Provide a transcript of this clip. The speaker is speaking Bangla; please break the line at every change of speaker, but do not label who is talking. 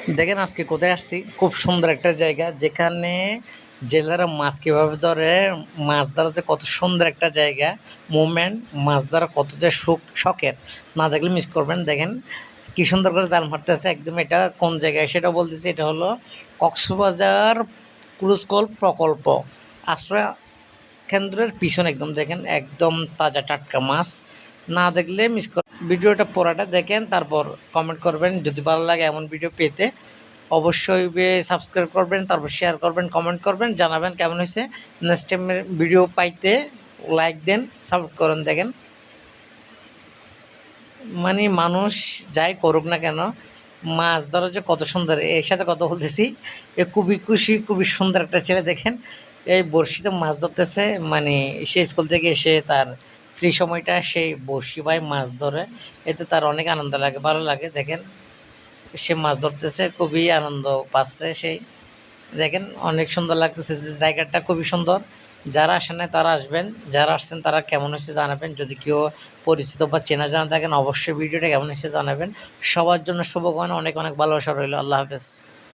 দেখেন আজকে কোথায় আসছি, খুব সুন্দর একটা জায়গা যেখানে জেলেরা মাছ কীভাবে ধরে। মাছ ধরা যে কত সুন্দর একটা জায়গা, মুভমেন্ট, মাছ ধরা কত যে শখের, না দেখলে মিস করবেন। দেখেন কি সুন্দর করে জাল মারতেছে একদম। এটা কোন জায়গায় সেটা বলতেছি, এটা হলো কক্সবাজার ক্রুজ প্রকল্প আশ্রয় কেন্দ্রের পিছনে। একদম দেখেন, একদম তাজা টাটকা মাছ, না দেখলে মিস কর। ভিডিওটা পুরাটা দেখেন, তারপর কমেন্ট করবেন। যদি ভালো লাগে এমন ভিডিও পেতে অবশ্যই সাবস্ক্রাইব করবেন, তারপর শেয়ার করবেন, কমেন্ট করবেন, জানাবেন কেমন হয়েছে। নেক্সট টাইমের ভিডিও পাইতে লাইক দেন, সাপোর্ট করুন। দেখেন মানে মানুষ যাই করুক না কেন, মাছ ধরা যে কত সুন্দর। এর সাথে কথা বলতেছি, এ খুবই খুশি, খুবই সুন্দর একটা ছেলে। দেখেন এই বড়শিতে মাছ ধরতেছে, মানে সে স্কুল থেকে এসে তার ফ্রি সময়টা সেই বড়শি ভাই মাছ ধরে, এতে তার অনেক আনন্দ লাগে, ভালো লাগে। দেখেন সে মাছ ধরতেছে, খুবই আনন্দ পাচ্ছে সেই। দেখেন অনেক সুন্দর লাগতেছে, যে জায়গাটা খুবই সুন্দর। যারা আসেন নাই তারা আসবেন, যারা আসছেন তারা কেমন হয়েছে জানাবেন। যদি কেউ পরিচিত বা চেনা জানা থাকেন অবশ্যই ভিডিওটা কেমন হয়েছে জানাবেন। সবার জন্য শুভকামনা, অনেক অনেক ভালোবাসা রইল। আল্লাহ হাফেজ।